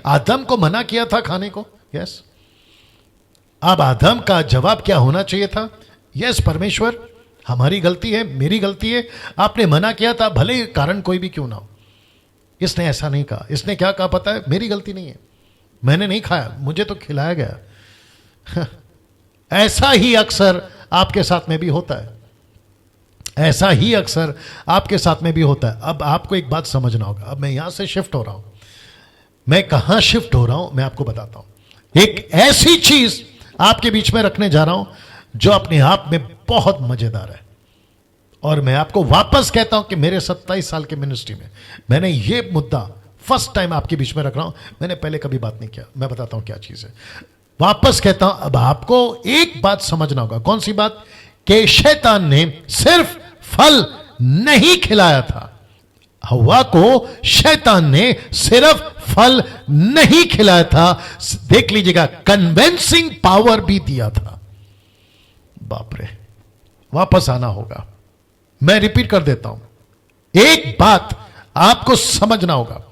आदम को मना किया था खाने को? यस। अब आदम का जवाब क्या होना चाहिए था? यस परमेश्वर, हमारी गलती है, मेरी गलती है, आपने मना किया था, भले कारण कोई भी क्यों ना हो। इसने ऐसा नहीं कहा। इसने क्या कहा पता है? मेरी गलती नहीं है, मैंने नहीं खाया, मुझे तो खिलाया गया। ऐसा ही अक्सर आपके साथ में भी होता है, ऐसा ही अक्सर आपके साथ में भी होता है। अब आपको एक बात समझना होगा। अब मैं यहां से शिफ्ट हो रहा हूं। मैं कहां शिफ्ट हो रहा हूं मैं आपको बताता हूं। एक ऐसी चीज आपके बीच में रखने जा रहा हूं जो अपने आप में बहुत मजेदार है। और मैं आपको वापस कहता हूं कि मेरे 27 साल के मिनिस्ट्री में मैंने ये मुद्दा फर्स्ट टाइम आपके बीच में रख रहा हूं। मैंने पहले कभी बात नहीं किया। मैं बताता हूं क्या चीज है। वापस कहता हूं, अब आपको एक बात समझना होगा। कौन सी बात? कि शैतान ने सिर्फ फल नहीं खिलाया था। हव्वा को शैतान ने सिर्फ फल नहीं खिलाया था, देख लीजिएगा, कन्विंसिंग पावर भी दिया था। बाप रे, वापस आना होगा। मैं रिपीट कर देता हूं। एक बात आपको समझना होगा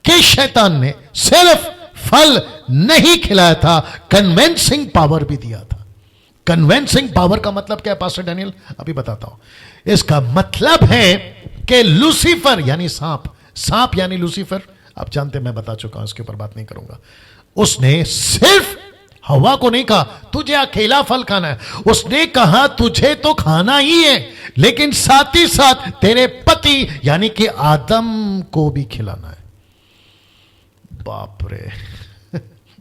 कि शैतान ने सिर्फ फल नहीं खिलाया था, कन्विंसिंग पावर भी दिया था। कन्विंसिंग पावर का मतलब क्या है पास्टर डैनियल? अभी बताता हूं। इसका मतलब है कि लूसीफर यानी सांप, सांप यानी लूसीफर, आप जानते हैं, मैं बता चुका हूं, इसके ऊपर बात नहीं करूंगा। उसने सिर्फ हवा को नहीं कहा तुझे अकेला फल खाना है, उसने कहा तुझे तो खाना ही है, लेकिन साथ ही साथ तेरे पति यानी कि आदम को भी खिलाना है। बाप रे।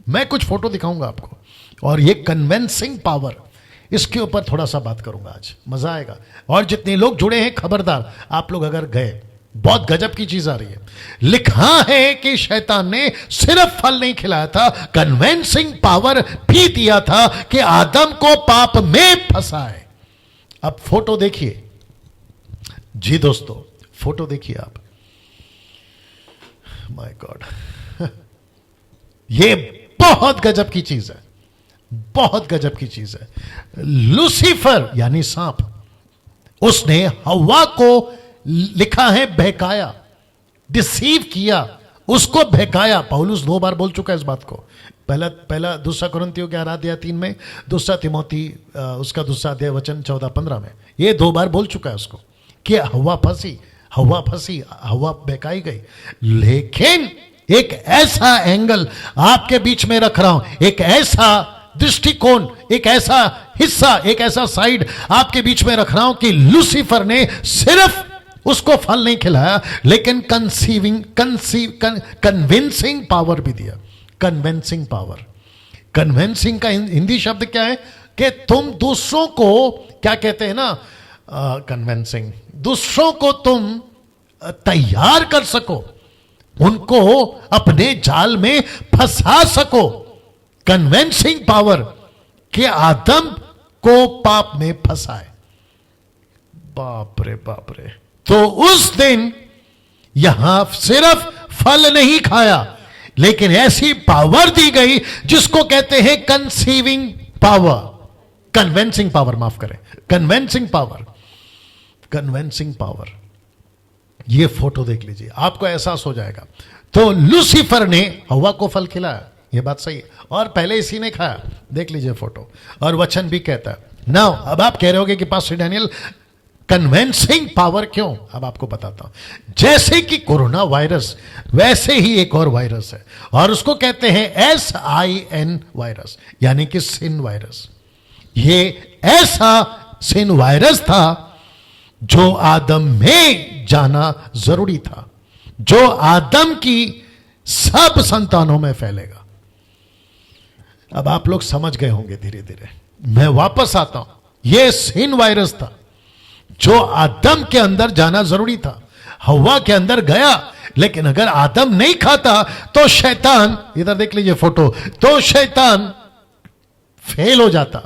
मैं कुछ फोटो दिखाऊंगा आपको, और ये कन्विंसिंग पावर, इसके ऊपर थोड़ा सा बात करूंगा आज, मजा आएगा। और जितने लोग जुड़े हैं, खबरदार, आप लोग अगर गए, बहुत गजब की चीज आ रही है। लिखा है कि शैतान ने सिर्फ फल नहीं खिलाया था, कन्विंसिंग पावर भी दिया था कि आदम को पाप में फंसाए। अब फोटो देखिए जी दोस्तों, फोटो देखिए आप। माय गॉड, ये बहुत गजब की चीज है, बहुत गजब की चीज है। लूसीफर यानी सांप, उसने हव्वा को, लिखा है, बहकाया, डिसीव किया, उसको बहकाया। पौलुस 2 बार बोल चुका है इस बात को। पहला दूसरा कुरिन्थियों के 8:3 में, दूसरा तिमोथी उसका 2 अध्याय वचन 14-15 में, ये 2 बार बोल चुका है उसको कि हव्वा फंसी, हव्वा फंसी, हव्वा बहकाई गई। लेकिन एक ऐसा एंगल आपके बीच में रख रहा हूं, एक ऐसा दृष्टिकोण, एक ऐसा हिस्सा, एक ऐसा साइड आपके बीच में रख रहा हूं कि लूसीफर ने सिर्फ उसको फल नहीं खिलाया, लेकिन कन्विंसिंग पावर भी दिया। कन्विंसिंग पावर, कन्विंसिंग का हिंदी शब्द क्या है? कि तुम दूसरों को, क्या कहते हैं ना, कन्विंसिंग, दूसरों को तुम तैयार कर सको, उनको अपने जाल में फंसा सको। कन्विंसिंग पावर कि आदम को पाप में फंसाए। बाप रे बाप रे। तो उस दिन यहां सिर्फ फल नहीं खाया, लेकिन ऐसी पावर दी गई जिसको कहते हैं कंसीविंग पावर, कन्विंसिंग पावर, माफ करें, कन्विंसिंग पावर, कन्विंसिंग पावर। ये फोटो देख लीजिए, आपको एहसास हो जाएगा। तो लूसीफर ने हव्वा को फल खिलाया, ये बात सही है, और पहले इसी ने खाया। देख लीजिए फोटो, और वचन भी कहता है। नाउ अब आप कह रहे होगे कि पास्टर डैनियल कन्विंसिंग पावर क्यों? अब आपको बताता हूं। जैसे कि कोरोना वायरस, वैसे ही एक और वायरस है, और उसको कहते हैं SIN वायरस, यानी कि सिन वायरस। ये ऐसा सिन वायरस था जो आदम में जाना जरूरी था, जो आदम की सब संतानों में फैलेगा। अब आप लोग समझ गए होंगे धीरे धीरे। मैं वापस आता हूं। यह सिन वायरस था जो आदम के अंदर जाना जरूरी था, हव्वा के अंदर गया, लेकिन अगर आदम नहीं खाता तो शैतान, इधर देख लीजिए फोटो, तो शैतान फेल हो जाता।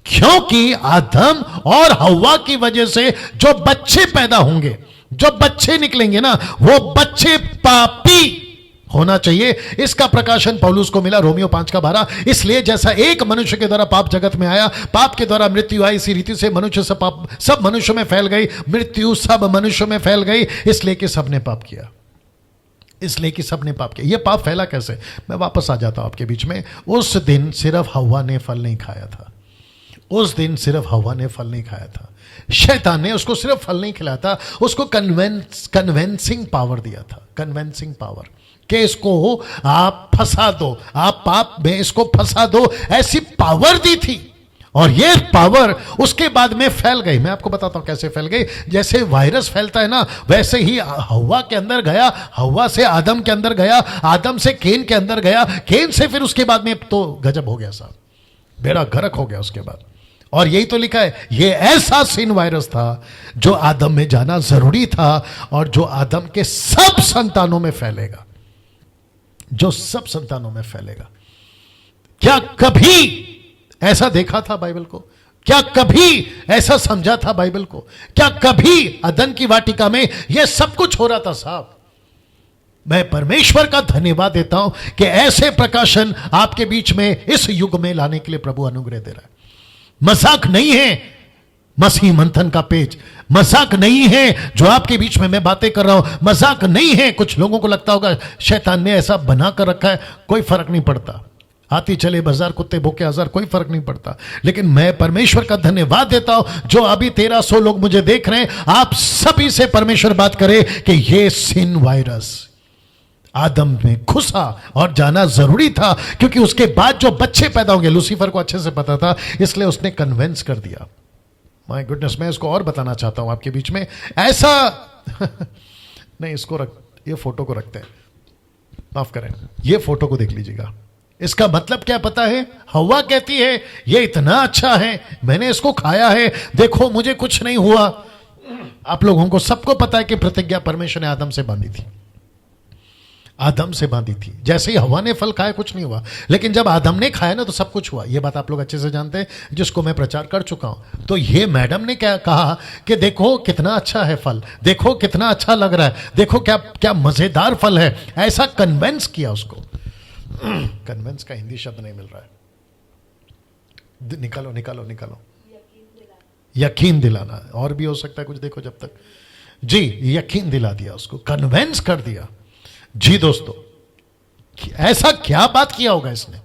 क्योंकि आदम और हव्वा की वजह से जो बच्चे पैदा होंगे, जो बच्चे निकलेंगे ना, वो बच्चे पापी होना चाहिए। इसका प्रकाशन पौलुस को मिला रोमियो 5:12। इसलिए जैसा एक मनुष्य के द्वारा पाप जगत में आया, पाप के द्वारा मृत्यु आई, इसी रीति से मनुष्य से पाप सब मनुष्यों में फैल गई, मृत्यु सब मनुष्यों में फैल गई, इसलिए कि सबने पाप किया। इसलिए कि सबने पाप किया। ये पाप फैला कैसे, मैं वापस आ जाता हूं आपके बीच में। उस दिन सिर्फ हव्वा ने फल नहीं खाया था, उस दिन सिर्फ हव्वा ने फल नहीं खाया था, शैतान ने उसको सिर्फ फल नहीं खिलाया था, उसको कन्वेंसिंग पावर दिया था, कन्वेंसिंग पावर कि इसको आप फंसा दो, आप पाप में इसको फंसा दो, ऐसी पावर दी थी। और ये पावर उसके बाद में फैल गई। मैं आपको बताता हूं कैसे फैल गई। जैसे वायरस फैलता है ना, वैसे ही हव्वा के अंदर गया, हव्वा से आदम के अंदर गया, आदम से केन के अंदर गया, केन से फिर उसके बाद में तो गजब हो गया साहब, बेड़ा गर्क हो गया उसके बाद। और यही तो लिखा है, ये ऐसा सिन वायरस था जो आदम में जाना जरूरी था और जो आदम के सब संतानों में फैलेगा, जो सब संतानों में फैलेगा। क्या कभी ऐसा देखा था बाइबल को? क्या कभी ऐसा समझा था बाइबल को? क्या कभी अदन की वाटिका में यह सब कुछ हो रहा था साहब? मैं परमेश्वर का धन्यवाद देता हूं कि ऐसे प्रकाशन आपके बीच में इस युग में लाने के लिए प्रभु अनुग्रह दे रहा है। मजाक नहीं है मसीह मंथन का पेज, मजाक नहीं है जो आपके बीच में मैं बातें कर रहा हूं, मजाक नहीं है। कुछ लोगों को लगता होगा शैतान ने ऐसा बना कर रखा है, कोई फर्क नहीं पड़ता, हाथी चले बाजार कुत्ते भूखे हजार, कोई फर्क नहीं पड़ता। लेकिन मैं परमेश्वर का धन्यवाद देता हूं जो अभी 1300 लोग मुझे देख रहे हैं, आप सभी से परमेश्वर बात करे कि ये सिन वायरस आदम में घुसा और जाना जरूरी था, क्योंकि उसके बाद जो बच्चे पैदा होंगे, लूसीफर को अच्छे से पता था, इसलिए उसने कन्वेंस कर दिया। माय गुडनेस, मैं इसको और बताना चाहता हूं आपके बीच में। ऐसा नहीं, इसको रख, ये फोटो को रखते हैं, माफ करें, ये फोटो को देख लीजिएगा। इसका मतलब क्या पता है? हव्वा कहती है ये इतना अच्छा है, मैंने इसको खाया है, देखो मुझे कुछ नहीं हुआ। आप लोगों को सबको पता है कि प्रतिज्ञा परमेश्वर ने आदम से बांधी थी, आदम से बांधी थी। जैसे ही हव्वा ने फल खाया कुछ नहीं हुआ, लेकिन जब आदम ने खाया ना तो सब कुछ हुआ। ये बात आप लोग अच्छे से जानते हैं, जिसको मैं प्रचार कर चुका हूं। तो ये मैडम ने क्या कहा कि देखो कितना अच्छा है फल, देखो कितना अच्छा लग रहा है, देखो क्या क्या मजेदार फल है, ऐसा कन्वेंस किया उसको। कन्वेंस का हिंदी शब्द नहीं मिल रहा है, निकालो निकालो निकालो। यकीन दिलाना, और भी हो सकता है कुछ, देखो जब तक जी, यकीन दिला दिया उसको, कन्वेंस कर दिया। जी दोस्तों, ऐसा क्या बात किया होगा इसने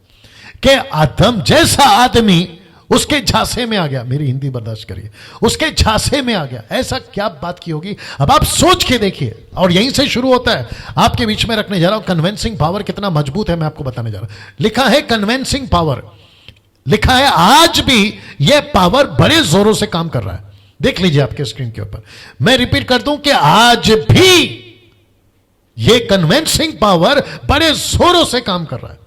कि आदम जैसा आदमी उसके झांसे में आ गया। मेरी हिंदी बर्दाश्त करिए, उसके झांसे में आ गया। ऐसा क्या बात की होगी? अब आप सोच के देखिए, और यहीं से शुरू होता है। आपके बीच में रखने जा रहा हूं कन्वेंसिंग पावर कितना मजबूत है, मैं आपको बताने जा रहा हूं। लिखा है कन्वेंसिंग पावर, लिखा है आज भी यह पावर बड़े जोरों से काम कर रहा है। देख लीजिए आपके स्क्रीन के ऊपर, मैं रिपीट कर दूं कि आज भी यह कन्वेंसिंग पावर बड़े जोरों से काम कर रहा है।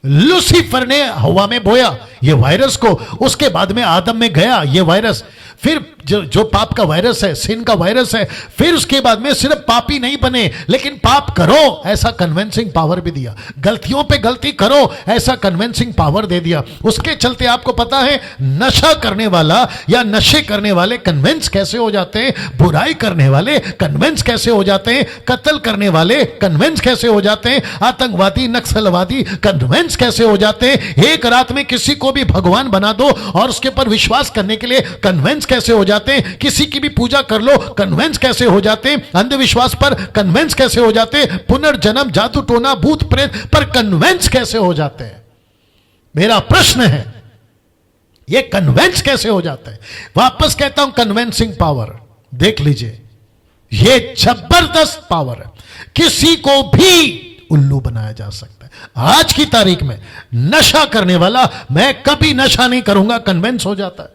लूसीफर ने हवा में बोया ये वायरस को, उसके बाद में आदम में गया ये वायरस, फिर जो पाप का वायरस है, सिन का वायरस है, फिर उसके बाद में सिर्फ पापी नहीं बने लेकिन पाप करो ऐसा कन्वेंसिंग पावर भी दिया, गलतियों पे गलती करो ऐसा कन्वेंसिंग पावर दे दिया। उसके चलते आपको पता है नशा करने वाला या नशे करने वाले कन्वेंस कैसे हो जाते हैं, बुराई करने वाले कन्वेंस कैसे हो जाते हैं, कत्ल करने वाले कन्वेंस कैसे हो जाते हैं, आतंकवादी नक्सलवादी कन्वेंस कैसे हो जाते हैं। एक रात में किसी को भी भगवान बना दो और उसके ऊपर विश्वास करने के लिए कन्वेंस कैसे हो जाते हैं, किसी की भी पूजा कर लो कन्वेंस कैसे हो जाते हैं, अंधविश्वास पर कन्वेंस कैसे हो जाते हैं, पुनर्जन्म जादू टोना भूत प्रेत पर कन्वेंस कैसे हो जाते हैं। मेरा प्रश्न है ये कन्वेंस कैसे हो जाता है? वापस कहता हूं कन्वेंसिंग पावर देख लीजिए, ये जबरदस्त पावर है, किसी को भी उल्लू बनाया जा सकता है। आज की तारीख में नशा करने वाला मैं कभी नशा नहीं करूंगा कन्वेंस हो जाता है,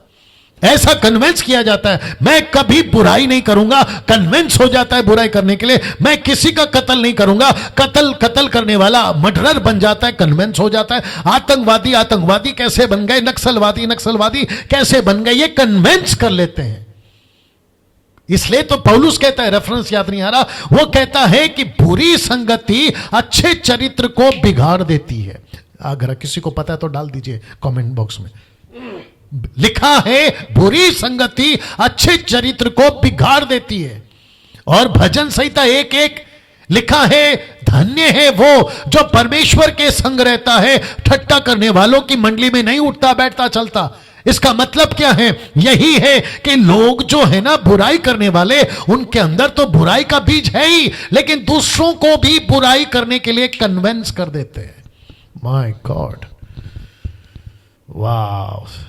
ऐसा कन्वेंस किया जाता है। मैं कभी बुराई नहीं करूंगा कन्वेंस हो जाता है बुराई करने के लिए। मैं किसी का कत्ल नहीं करूंगा, कत्ल करने वाला मर्डरर बन जाता है, कन्वेंस हो जाता है। आतंकवादी कैसे बन गए, नक्सलवादी कैसे बन गए, ये कन्वेंस कर लेते हैं। इसलिए तो पौलुस कहता है, रेफरेंस याद नहीं आ रहा, वो कहता है कि बुरी संगति अच्छे चरित्र को बिगाड़ देती है। अगर किसी को पता है तो डाल दीजिए कमेंट बॉक्स में। लिखा है बुरी संगति अच्छे चरित्र को बिगाड़ देती है। और भजन संहिता 1:1 लिखा है, धन्य है वो जो परमेश्वर के संग रहता है, ठट्टा करने वालों की मंडली में नहीं उठता बैठता चलता। इसका मतलब क्या है? यही है कि लोग जो है ना बुराई करने वाले, उनके अंदर तो बुराई का बीज है ही, लेकिन दूसरों को भी बुराई करने के लिए कन्विंस कर देते हैं। माय गॉड, वाह।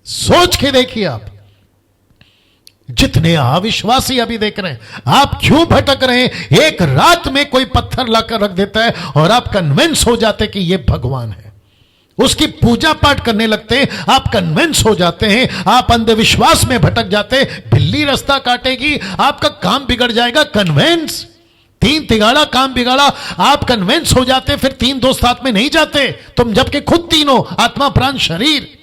सोच के देखिए आप, जितने अविश्वासी अभी देख रहे हैं, आप क्यों भटक रहे हैं? एक रात में कोई पत्थर लाकर रख देता है और आप कन्विंस हो जाते कि यह भगवान है, उसकी पूजा पाठ करने लगते हैं, आप कन्विंस हो जाते हैं, आप अंधविश्वास में भटक जाते हैं, बिल्ली रास्ता काटेगी, आपका काम बिगड़ जाएगा। कन्विंस, 3 तिगाड़ा काम बिगाड़ा, आप कन्विंस हो जाते, फिर 3 दोस्त साथ में नहीं जाते तुम, जबकि खुद तीनों, आत्मा प्राण शरीर।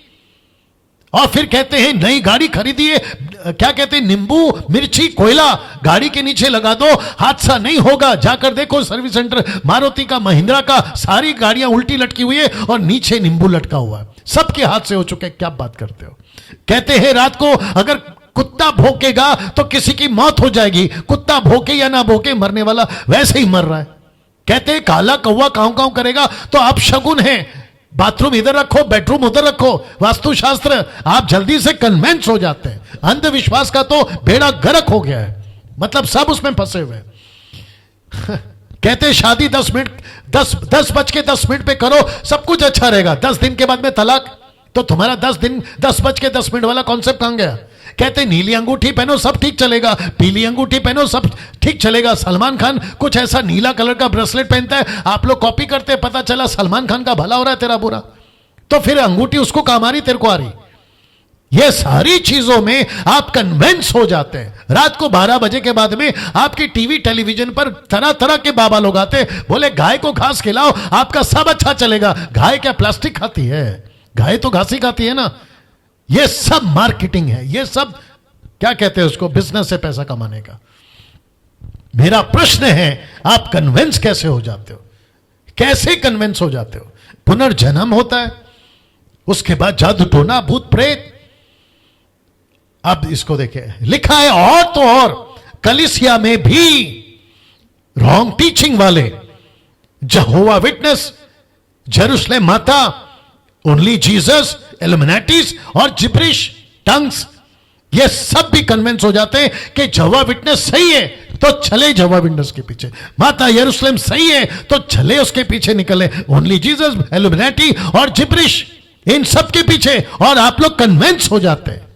और फिर कहते हैं नई गाड़ी खरीदिए, क्या कहते हैं, नींबू मिर्ची कोयला गाड़ी के नीचे लगा दो, हादसा नहीं होगा। जाकर देखो सर्विस सेंटर, मारुति का, महिंद्रा का, सारी गाड़ियां उल्टी लटकी हुई है और नीचे नींबू लटका हुआ है, सबके हाथ से हो चुके। क्या बात करते हो? कहते हैं रात को अगर कुत्ता भौंकेगा तो किसी की मौत हो जाएगी, कुत्ता भौंके या ना भौंके, मरने वाला वैसे ही मर रहा है। कहते हैं काला कौवा काऊ काऊ करेगा तो आप शगुन है, बाथरूम इधर रखो, बेडरूम उधर रखो, वास्तुशास्त्र। आप जल्दी से कन्विंस हो जाते हैं। अंधविश्वास का तो बेड़ा गर्क हो गया है, मतलब सब उसमें फंसे हुए। कहते हैं शादी 10 मिनट 10 बज के 10 मिनट पे करो, सब कुछ अच्छा रहेगा, 10 दिन के बाद में तलाक। तो तुम्हारा 10 बज के 10 मिनट वाला कॉन्सेप्ट कहां गया? कहते नीली अंगूठी पहनो सब ठीक चलेगा, पीली अंगूठी पहनो सब ठीक चलेगा। सलमान खान कुछ ऐसा नीला कलर का ब्रेसलेट पहनता है, आप लोग कॉपी करते हैं, पता चला सलमान खान का भला हो रहा है, तेरा बुरा। तो फिर अंगूठी उसको काम आ रही, तेरे को आ रही। ये सारी चीजों में आप कन्विंस हो जाते हैं। रात को 12 बजे के बाद में आपकी टीवी टेलीविजन पर तरह तरह के बाबा लोग आते, बोले गाय को घास खिलाओ, आपका सब अच्छा चलेगा। गाय क्या प्लास्टिक खाती है? गाय तो घास ही खाती है ना। ये सब मार्केटिंग है, ये सब क्या कहते हैं उसको, बिजनेस से पैसा कमाने का। मेरा प्रश्न है, आप कन्विंस कैसे हो जाते हो? कैसे कन्विंस हो जाते हो? पुनर्जन्म होता है, उसके बाद जादू टोना, भूत प्रेत। अब इसको देखे, लिखा है और तो और कलीसिया में भी रॉन्ग टीचिंग वाले, जहोवा विटनेस, जेरूशलेम माता, ओनली जीसस, इल्यूमिनेटीज और जिब्रिश टंग्स, ये सब भी कन्विंस हो जाते हैं कि जहोवा विटनेस सही है तो चले जहोवा विटनेस के पीछे, माता यरूशलेम सही है तो चले उसके पीछे निकले, ओनली जीसस, इल्यूमिनेटी और जिब्रिश, इन सब के पीछे। और आप लोग कन्विंस हो जाते हैं,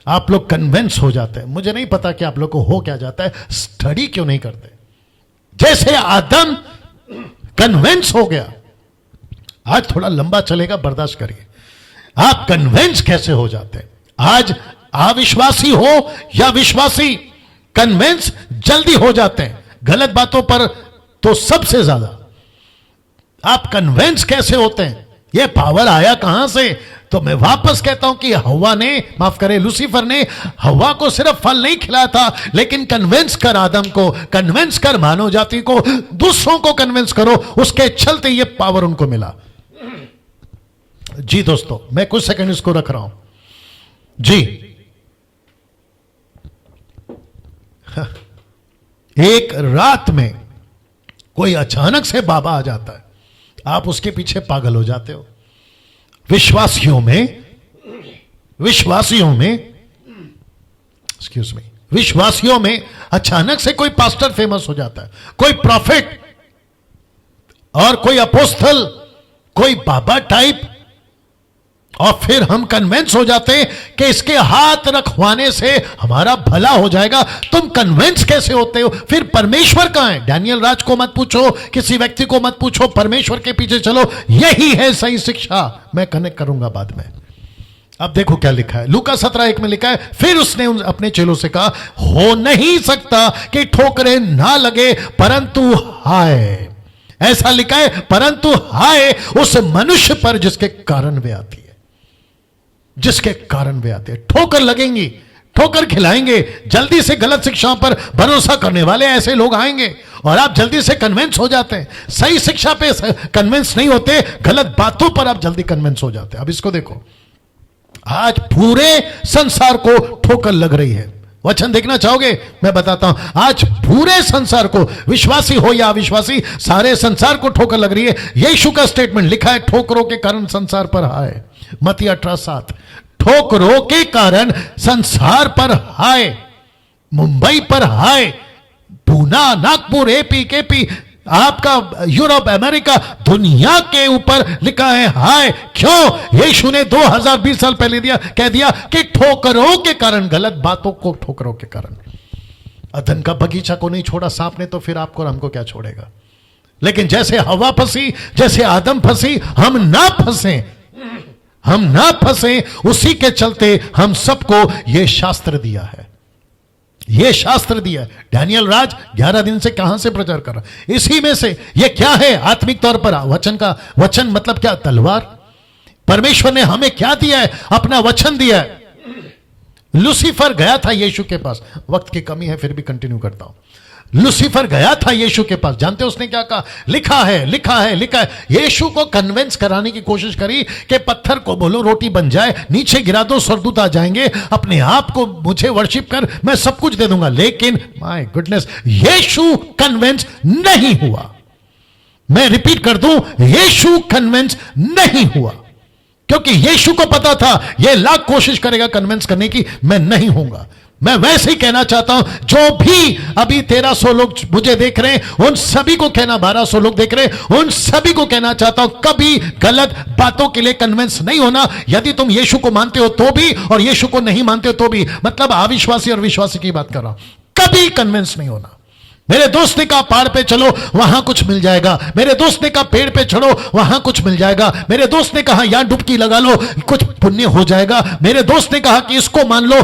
आप लोग कन्विंस हो जाते हैं। मुझे नहीं पता कि आप लोग को हो क्या जाता है, स्टडी क्यों नहीं करते? जैसे आदम कन्विंस हो गया, आज थोड़ा लंबा चलेगा, बर्दाश्त करिए। आप कन्विंस कैसे हो जाते हैं? आज अविश्वासी हो या विश्वासी, कन्विंस जल्दी हो जाते हैं गलत बातों पर, तो सबसे ज्यादा आप कन्विंस कैसे होते हैं? यह पावर आया कहां से? तो मैं वापस कहता हूं कि हवा ने, माफ करें लूसीफर ने हवा को सिर्फ फल नहीं खिलाया था, लेकिन कन्विंस कर आदम को, कन्विंस कर मानव जाति को, दूसरों को कन्विंस करो, उसके चलते यह पावर उनको मिला। जी दोस्तों, मैं कुछ सेकंड इसको रख रहा हूं जी। एक रात में कोई अचानक से बाबा आ जाता है, आप उसके पीछे पागल हो जाते हो। विश्वासियों में विश्वासियों में अचानक से कोई पास्टर फेमस हो जाता है, कोई प्रॉफिट और कोई अपोस्टल, कोई बाबा टाइप, और फिर हम कन्विंस हो जाते हैं कि इसके हाथ रखवाने से हमारा भला हो जाएगा। तुम कन्विंस कैसे होते हो? फिर परमेश्वर कहां है? डैनियल राज को मत पूछो, किसी व्यक्ति को मत पूछो, परमेश्वर के पीछे चलो, यही है सही शिक्षा। मैं कनेक्ट करूंगा बाद में। अब देखो क्या लिखा है, लूका 17:1 में लिखा है, फिर उसने अपने चेलों से कहा, हो नहीं सकता कि ठोकरें ना लगे, परंतु हाय, ऐसा लिखा है, परंतु हाय उस मनुष्य पर जिसके कारण वे आती है, जिसके कारण वे आते हैं। ठोकर लगेंगी, ठोकर खिलाएंगे, जल्दी से गलत शिक्षाओं पर भरोसा करने वाले ऐसे लोग आएंगे और आप जल्दी से कन्विंस हो जाते हैं। सही शिक्षा पे कन्विंस नहीं होते, गलत बातों पर आप जल्दी कन्विंस हो जाते हैं। अब इसको देखो, आज पूरे संसार को ठोकर लग रही है। वचन देखना चाहोगे? मैं बताता हूं, आज पूरे संसार को, विश्वासी हो या अविश्वासी, सारे संसार को ठोकर लग रही है। यीशु का स्टेटमेंट लिखा है, ठोकरों के कारण संसार पर हाय। मत्ती 18:7। ठोकरों के कारण संसार पर हाय, मुंबई पर हाय, पूना, नागपुर, एपी, केपी, आपका यूरोप, अमेरिका, दुनिया के ऊपर लिखा है हाय। क्यों? यीशु ने 2020 साल पहले कह दिया कि ठोकरों के कारण, गलत बातों को ठोकरों के कारण। अदन का बगीचा को नहीं छोड़ा सांप ने, तो फिर आपको और हमको क्या छोड़ेगा? लेकिन जैसे हवा फंसी, जैसे आदम फंसी, हम ना फंसे, उसी के चलते हम सबको यह शास्त्र दिया है, यह शास्त्र दिया है। डैनियल राज 11 दिन से कहां से प्रचार कर रहा है? इसी में से। यह क्या है आत्मिक तौर पर? वचन मतलब क्या? तलवार। परमेश्वर ने हमें क्या दिया है? अपना वचन दिया है। लूसीफर गया था यीशु के पास, वक्त की कमी है फिर भी कंटिन्यू करता हूं। लूसीफर गया था यीशु के पास, जानते हो उसने क्या कहा? लिखा है, लिखा है, लिखा है। यीशु को कन्विंस कराने की कोशिश करी कि पत्थर को बोलो रोटी बन जाए, नीचे गिरा दो स्वर्गदूत आ जाएंगे, अपने आप को मुझे वर्शिप कर, मैं सब कुछ दे दूंगा। लेकिन माय गुडनेस, यीशु कन्विंस नहीं हुआ। मैं रिपीट कर दूं, यीशु कन्विंस नहीं हुआ, क्योंकि यीशु को पता था यह लाख कोशिश करेगा कन्विंस करने की, मैं नहीं होऊंगा। मैं वैसे ही कहना चाहता हूं, जो भी अभी 1300 लोग मुझे देख रहे हैं, उन सभी को कहना, 1200 लोग देख रहे हैं, उन सभी को कहना चाहता हूं, कभी गलत बातों के लिए कन्विंस नहीं होना। यदि तुम यीशु को मानते हो तो भी, और यीशु को नहीं मानते हो तो भी, मतलब अविश्वासी और विश्वासी की बात कर रहा हूं, कभी कन्विंस नहीं होना। मेरे दोस्त ने कहा पहाड़ पे चलो, वहां कुछ मिल जाएगा। मेरे दोस्त ने कहा पेड़ पे चढ़ो, वहां कुछ मिल जाएगा। मेरे दोस्त ने कहा यहां डुबकी लगा लो, कुछ पुण्य हो जाएगा। मेरे दोस्त ने कहा कि इसको मान लो,